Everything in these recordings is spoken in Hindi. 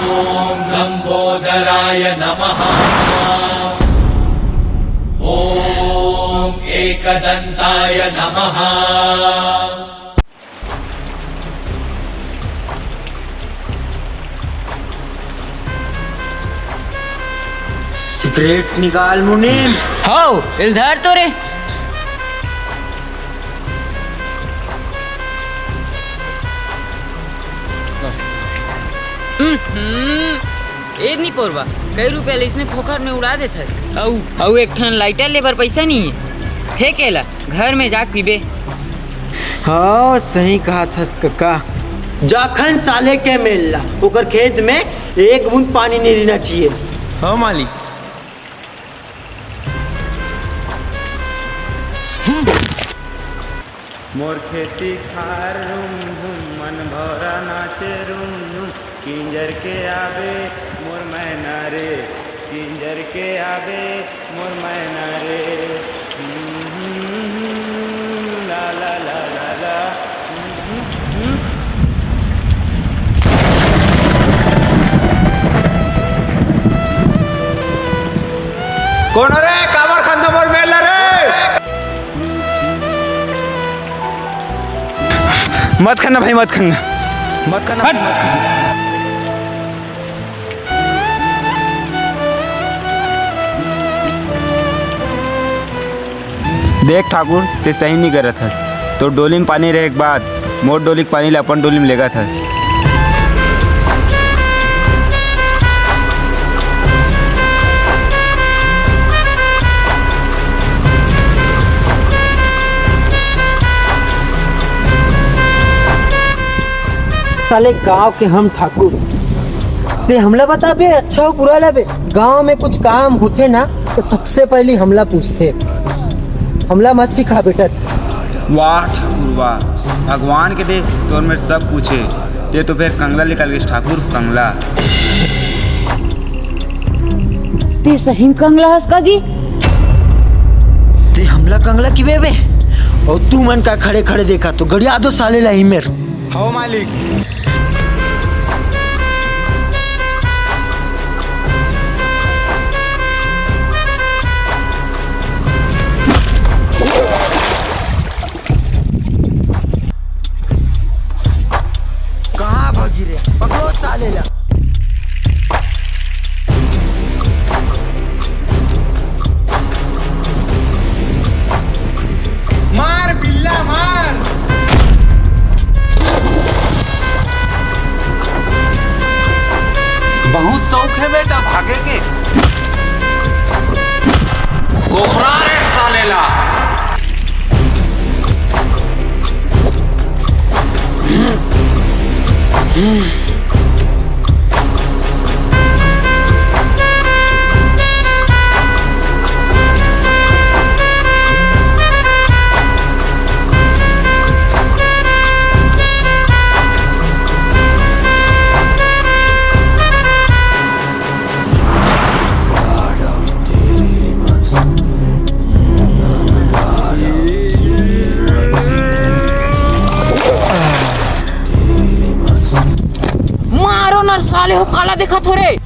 ॐ लंबोदराय नमः। ॐ एकदन्ताय नमः। सिगरेट निकाल मुनीम। हाउ इधर तो रे। ए नहीं पोरवा कई रुपया इसने फोकर में उड़ा देता है। औ एक ठन लाइटर लेबर पैसा नहीं है, फेंकेला घर में जाके पीबे। हाँ सही कहा थस कक्का। जाखन साले के मेला ओकर खेत में एक बूंद पानी नहीं रहना चाहिए। हाँ मालिक। मोर खेती खार रूम झूम मन भरा नाचे रूम झूम किंजर के आवे मोर मैना रे, किंजर के आवे मोर मैना रे। ला ला ला ला ला। कौन रे काबर खंदा मोर मेला रे? मत करना भाई, मत करना, मत करना, मत करना। देख ठाकुर ते सही नहीं करत हस। तो डोली में पानी रहे के बाद मोर डोली के पानी ले अपन डोली में लेगा थस। साले गांव के हम ठाकुर ते हमला बताबे अच्छा हो बुरा लगे। गांव में कुछ काम होते ना तो सबसे पहले हमला पूछते। हमला मत सिखा बेटा। वाह ठाकुर वाह, भगवान के दे तो मेरे सब पूछे ते तो फिर कंगला निकल गई ठाकुर, कंगला। ते सही कंगला हस का जी? ते हमला कंगला की बेबे और तू मन का खड़े खड़े देखा तो गड़िया दो साले ला ही मेर। हाँ मालिक। कहाँ भागी रे, पकड़ो साले ला। मार बिल्ला मार। बहुत शौक है बेटा भागे के। कोखरा रे सालेला। मारो ना साले हो, काला देखा थोड़े।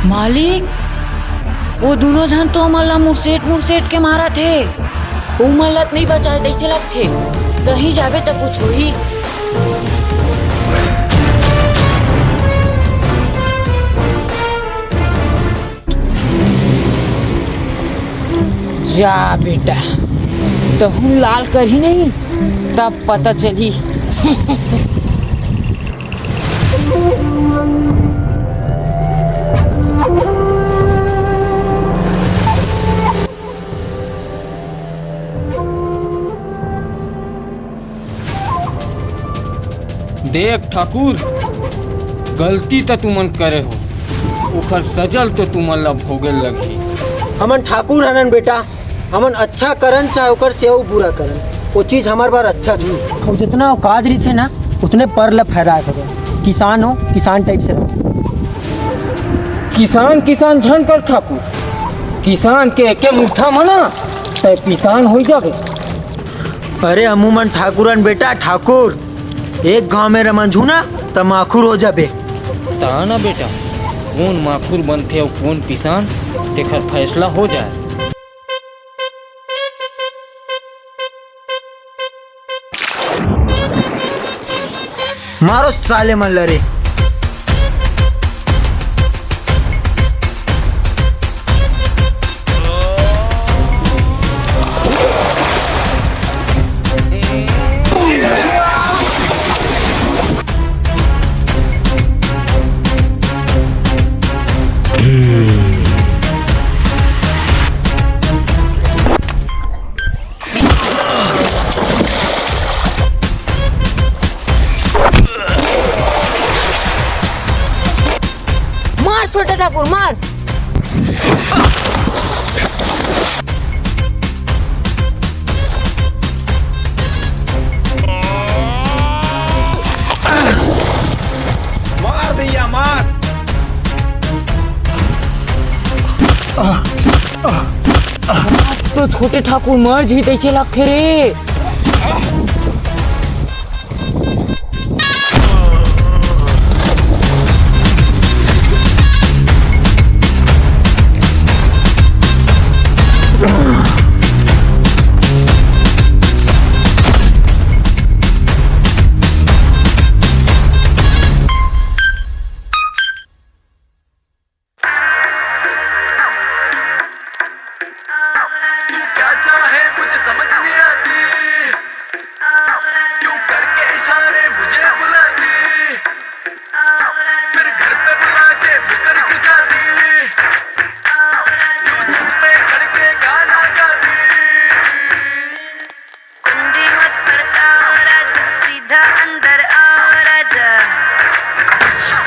मालिक वो दोनों जन तो मल्ला मुरसेट के मारा थे। वो मल्लत नहीं बचा देखे लगते। कहीं जावे तो कुछ हो ही। जा बेटा, तो हम लाल कर ही नहीं तब पता चली। देख ठाकुर, गलती तो तुमन करे हो, ओकर सजल तो तू मन ला भोगे लगी। हमन ठाकुर हनन बेटा, हमन अच्छा करन चाहे ओकर से वो बुरा करन, वो चीज हमार बार अच्छा झू और जितना औकात रही थे ना उतने पर ला फहराए करो। किसान हो किसान टाइप से रहो। किसान किसान झन कर ठाकुर, किसान के एके मुठा मना तय किसान हो जाबे। अरे अमूमन ठाकुरन बेटा ठाकुर, एक गांव में रमन झूना त माखुर हो जाबे। ताना बेटा कौन माखुर बनते और कौन किसान तेकर फैसला हो जाए। मारो साले मन लरे। मार छोटे ठाकुर मार। मार भैया मार। तो छोटे ठाकुर मर जी देखे लगते रे।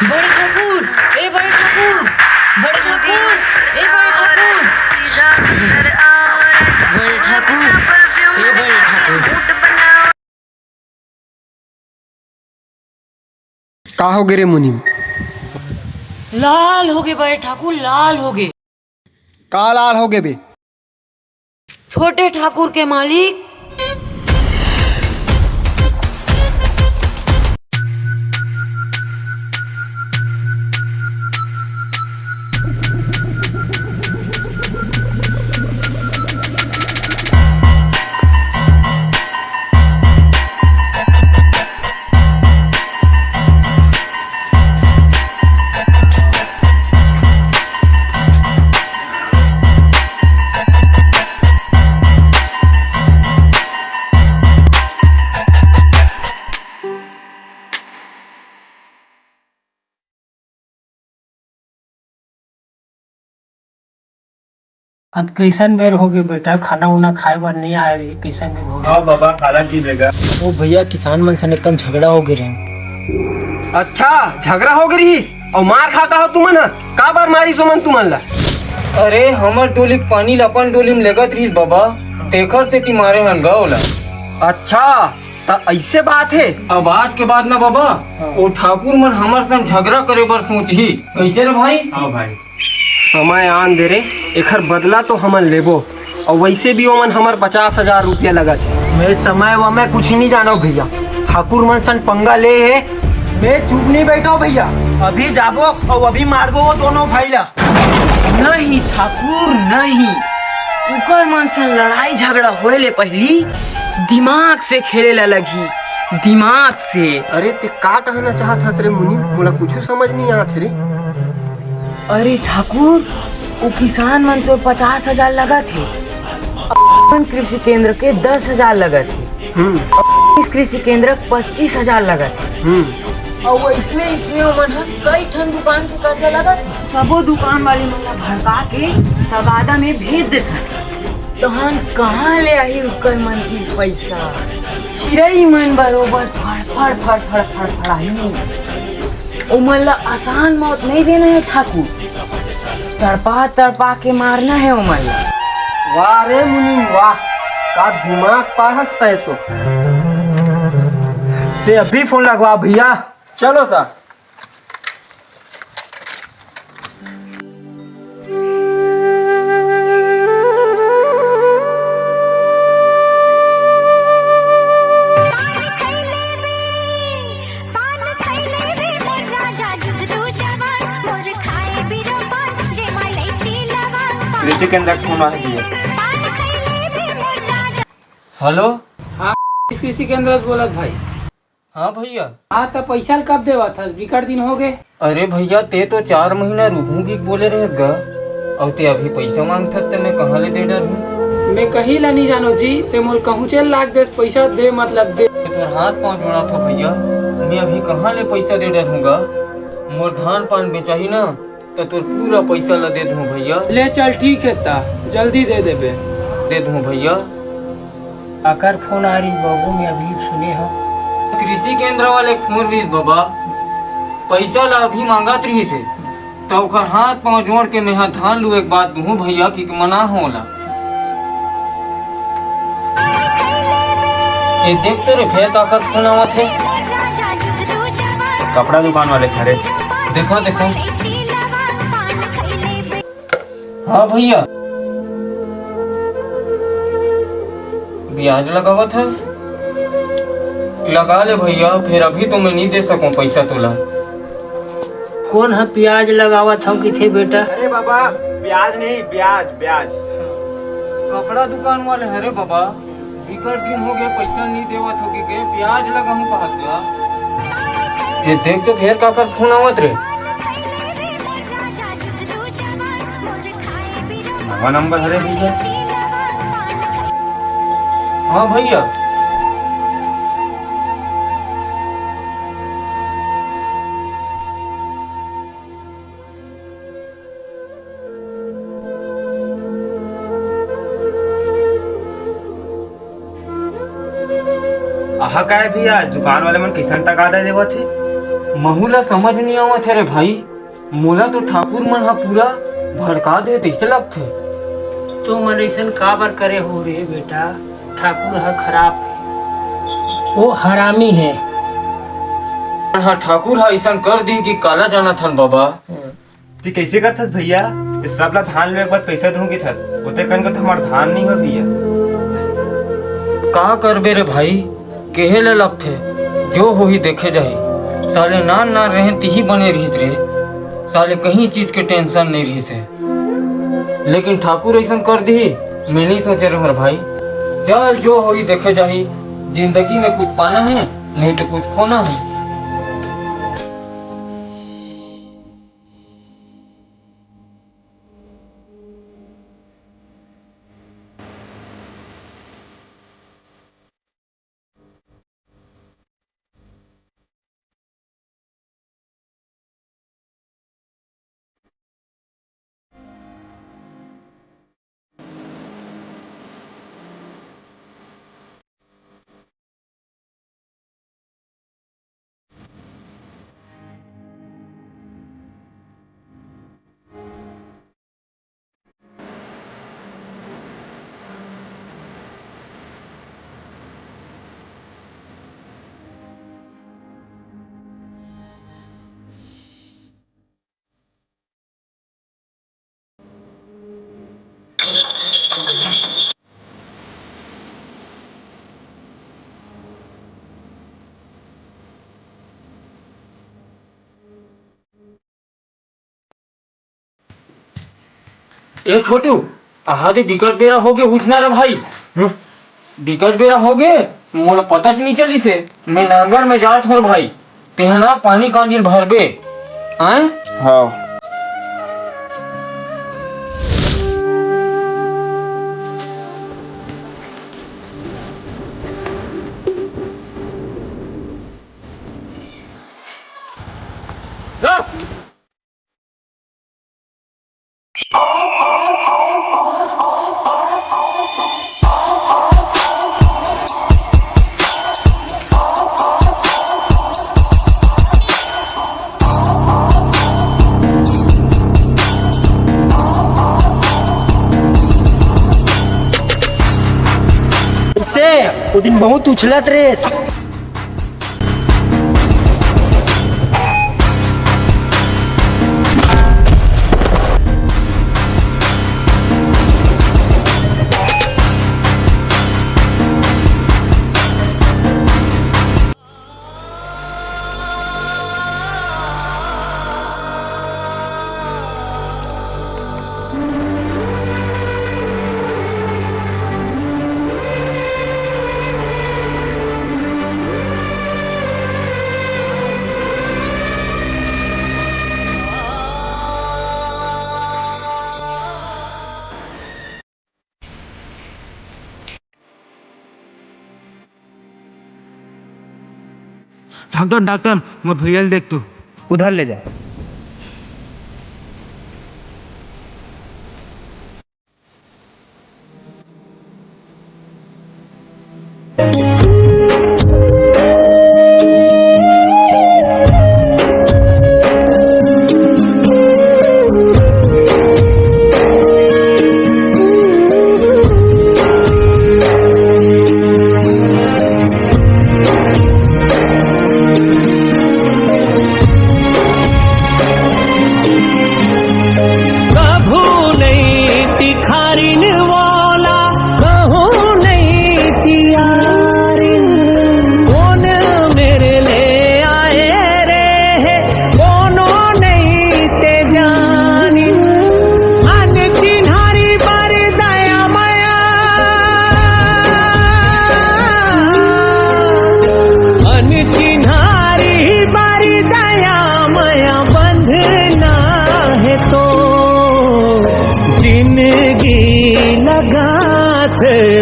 बड़े ठाकुर ए बड़े ठाकुर, बड़े ठाकुर ए बड़े ठाकुर, बड़े ठाकुर ए बड़े ठाकुर। का हो गे रे मुनीम? लाल हो गए बड़े ठाकुर, लाल हो गए। का लाल हो गे बे? छोटे ठाकुर के मालिक अब कैसन बेर हो गए बेटा, खाना उना खाए बार नहीं आए रे, कैसन बेर हो गया? हाँ बाबा खाना की देगा। ओ भैया किसान मन से एकदम झगड़ा हो गए रे। अच्छा झगड़ा हो गई और मार खाता हो तुमन? का बार मारी सुमन तुमन ला? अरे हमर डोली पानी लपन डोली में लगत रही बाबा, तेखर से ती मारे हन गौला। अच्छा तो ऐसे बात है। अब आज के बाद ना बाबा वो ठाकुर मन हमार संग झगड़ा करे बर सोची कैसे रे भाई? हाँ भाई समय आन दे रे, एकर बदला तो हमन लेबो और वैसे भी ओमन हमर 50,000 रुपया लगत है। मैं समय व मैं कुछ नहीं जानो भैया, ठाकुर मन सन पंगा ले है, मैं चुप नहीं बैठा भैया। अभी जाबो और अभी मारबो वो दोनों भाई ला। नहीं ठाकुर नहीं, उकर मन से लड़ाई झगड़ा होए ले पहली दिमाग से खेले ला लगी, दिमाग से। अरे ते का कहना चाहत हस रे मुनि? मोला कुछ समझ नहीं आत रे। अरे ठाकुर वो किसान मन तो 50,000 लगा थे, अपन कृषि केंद्र के 10,000 लगा थे, इस कृषि केंद्र 25,000 लगा थे। और वो इसमें मन कई ठन दुकान के कर्जा लगा थे, सबो दुकान वाले मन ला भड़का के तबादा में भेज देता। तो हम कहाँ ले आई उकर मन की पैसा? चिड़ई मन बरोबर फड़ फड़ फड़ फड़ फड़ फड़ाही। उमन ला आसान मौत नहीं देना है ठाकुर, तड़पा तड़पा के मारना है उमन ला। वाह रे मुनीम वाह, का दिमाग पास तय तो। ते अभी फोन लगवा भैया। चलो ता। कृषि केंद्र फोन आ दिया। हेलो। हाँ कृषि केंद्र से बोलत भाई। हाँ भैया। हाँ तो पैसा कब देवा था? बिकट दिन हो गए। अरे भैया ते तो 4 महीना रुकूंगी बोले रहे गा, और ते अभी पैसा मांगथस ते मैं कहाँ ले दे डर हूँ। मैं कहीं ला नहीं जानो जी, ते मोल कहूँ चल लाख दे पैसा दे मतलब दे। फिर हाथ पाँव जोड़ा था भैया, मैं अभी कहाँ ले पैसा दे डर हूँगा। मोर धान पान बेचाही ना तो तोर पूरा पैसा ला दे दूँ भैया। ले चल ठीक है ता, जल्दी दे देबे। दे दूँ भैया। आकर फोन आ रही बाबू, मैं अभी सुने हो। कृषि केंद्र वाले फोन रही बाबा, पैसा ला अभी मांगत रही से, तो ओकर हाथ पाँव जोड़ के मैं यहाँ धान लू एक बात दूँ भैया कि मना होला। ये देख तो रे फिर काकर फोन आवत है। कपड़ा दुकान वाले खड़े। देखो देखो। हाँ भैया। ब्याज लगावत है? लगा ले भैया, फिर अभी तो मैं नहीं दे सकूं पैसा तुला। कौन है प्याज लगावा था किथे बेटा? अरे बाबा ब्याज नहीं, ब्याज ब्याज। कपड़ा दुकान वाले हरे बाबा, बिकट दिन हो गया पैसा नहीं देवत हो के ब्याज लगा हूँ कहा। ये देख तो फिर काकर फोन आवत रे। नवा नंबर हरे भैया। हाँ भैया। आहा का है भैया, दुकान वाले मन किसान तक आदा देवा थे। महुला समझ नहीं आवत है रे भाई, मोला तो ठाकुर मन हा पूरा भड़का दे ऐसे लगथे। तो मन ऐसा काबर करे हो रे बेटा? ठाकुर है खराब है, वो हरामी है। हाँ ठाकुर हा ऐसा कर दी कि काला जाना थन बाबा। ती कैसे करथस भैया? ते सब ला धान ले एक बार पैसा दूंगी थस, होते कन को तो हमार धान नहीं हो भैया। का करबे रे भाई, केहे ले लगथे, जो हो ही देखे जाही। साले नान ना रहे तिही बने रहीस रे, साले कहीं चीज के टेंशन नहीं रहीस है। लेकिन ठाकुर ऐसा कर दी, मैं नहीं सोचे रहा भाई। चल जो हो ही देखे जाही, जिंदगी में कुछ पाना है नहीं तो कुछ खोना है। ए छोटू, आहादे बिकट बेरा हो गए, उठना रे भाई। बिकट बेरा हो गए, मोला पता नहीं चली से। मैं नांगर में जात हूँ भाई, तेहना पानी कांजिल भरबे। आए? हाँ वो दिन बहुत उछलत रे। डॉक्टर डॉक्टर मोर भैया देख तू उधर ले जा।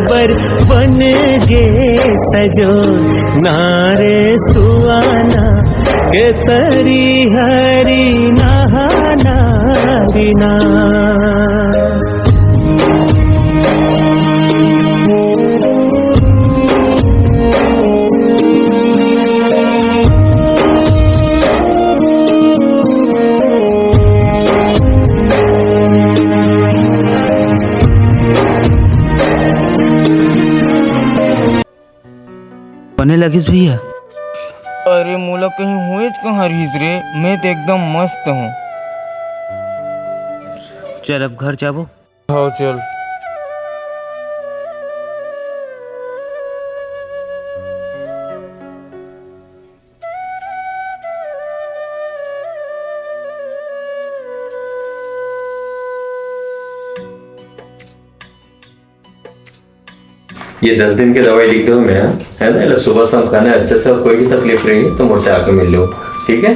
बर बन गे सजो नारे सुआना के तरी हरी नहाना बिना। बने लगिस भैया? अरे मोला कहीं हुए कहाँ रहीस रे, मैं तो एकदम मस्त हूँ। चल अब घर जाबो। हाँ चल। ये 10 दिन की दवाई लिख दो मैं, है ना? सुबह शाम खाना अच्छे से, और कोई भी तकलीफ रही तो मुझसे आके मिल लो, ठीक है?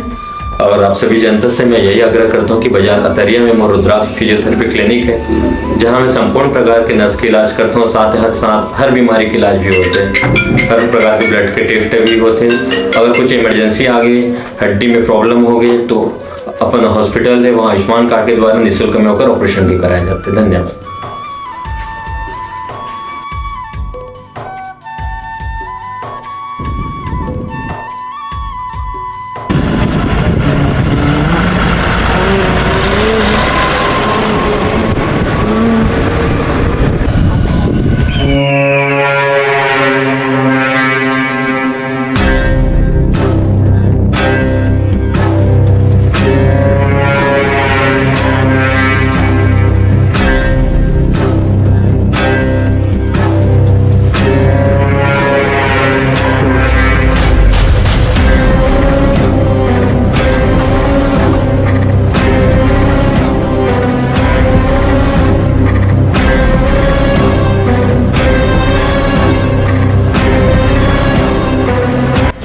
और आप सभी जनता से मैं यही आग्रह करता हूँ कि बाजार अतरिया में रुद्राक्ष फिजियोथेरेपी क्लिनिक है, जहाँ मैं संपूर्ण प्रकार के नस के इलाज करता हूँ, साथ हर बीमारी के इलाज भी होते हैं, हर प्रकार के ब्लड के टेस्ट भी होते हैं। अगर कुछ इमरजेंसी आ गई, हड्डी में प्रॉब्लम हो गई, तो अपन हॉस्पिटल है, वहाँ आयुष्मान कार्ड के द्वारा निःशुल्क में होकर ऑपरेशन भी कराए जाते हैं। धन्यवाद।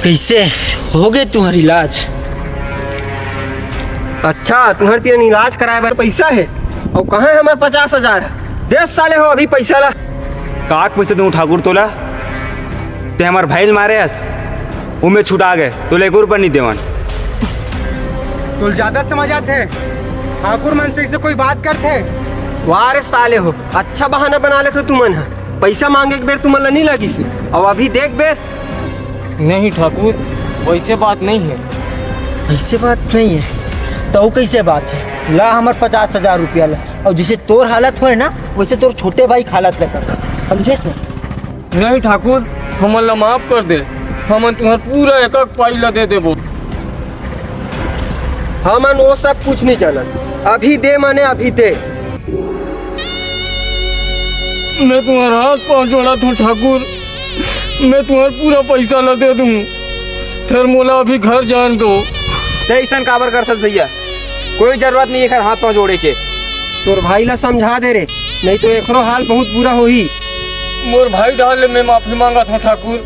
कैसे हो गए तुम्हारी इलाज? अच्छा, तुम्हारे तीन इलाज कराए बार पैसा है, और कहाँ है हमारे 50,000? देव साले हो अभी पैसा ला। काक पैसे दूं ठाकुर तोला? ते हमार भाई मारे हस, उमे छुटा गए तो ले पर नहीं देवन। तो ज्यादा समझ आते ठाकुर मन से कोई बात करते? वाह रे साले हो, अच्छा बहाना बना ले तुमन है। पैसा मांगे एक बेर तुमन नहीं लगी सी, और अभी देख बेर। नहीं ठाकुर, वैसे बात नहीं है। ऐसे बात नहीं है तो कैसे बात है? ला हमारे 50,000 रुपया ला, और जैसे तोर हालत हो ना वैसे तोर छोटे भाई हालत लगा, समझे ना? नहीं ठाकुर, हमन ला माफ कर दे। हमन तुम्हार पूरा एक एक पाई ला दे देबो। हमन वो सब कुछ नहीं जानत, अभी दे माने अभी दे। मैं तुम्हारा हाथ पाँव जोड़ा था ठाकुर, मैं तुम्हारा पूरा पैसा ला दे दूँ, फिर मोला अभी घर जान दो। ऐसा काबर करथस भैया, कोई जरूरत नहीं है हाथ पाँव जोड़े के। तोर भाई ला समझा दे रे, नहीं तो एकरो हाल बहुत बुरा होही। मोर भाई डाले मैं माफी मांगा था ठाकुर,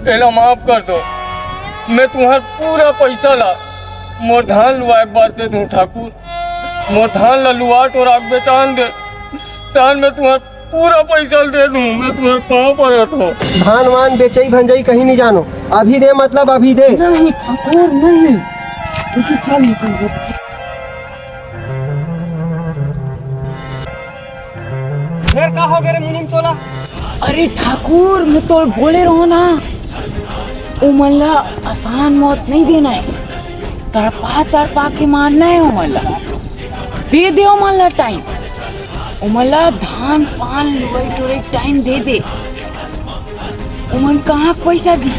एला माफ कर दो। मैं तुम्हार पूरा पैसा ला मोर धान लुआ एक बार दे दूँ ठाकुर। मोर धान ला लुआट और आग बेचान दे, धान में तुम्हार पूरा पैसा दे दूँ। मैं तुम्हारे पाँव पड़त हूँ। धान वान बेचई भंजई कहीं नहीं जानो, अभी दे मतलब अभी दे। नहीं ठाकुर नहीं, मुझे चल निकल। फिर का हो गया रे मुनीम तोला? अरे ठाकुर मैं तो बोले रहो ना, ओ मल्ला आसान मौत नहीं देना है, तड़पा तड़पा के मारना है। ओ मल्ला दे दे, ओ मल्ला टाइम, ओ मल्ला धान पान लुई टुरई टाइम दे दे। ओ मन कहाँ पैसा दी,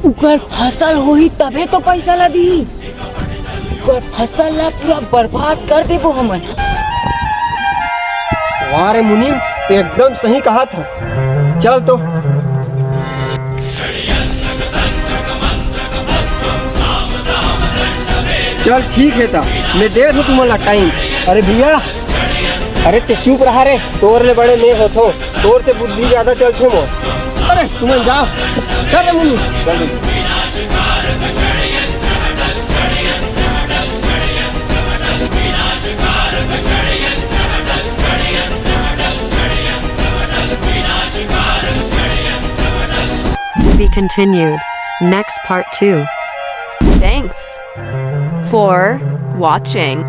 उकर फसल होही तबे तो पैसा ला दी। उकर फसल ला पूरा बर्बाद कर देबो हमन। वाह रे मुनीम, तो एकदम सही कहा था। चल तो चल ठीक है ता, मैं दे दूँ तुम्हारा टाइम। अरे भैया, अरे ते चुप रहा रे, तोर ले बड़े मैं होतो, तोर से बुद्धि ज्यादा चलते मो। अरे तुम जाओ, चल रे मुनीम, चल। To be continued. Next part 2. Thanks for watching.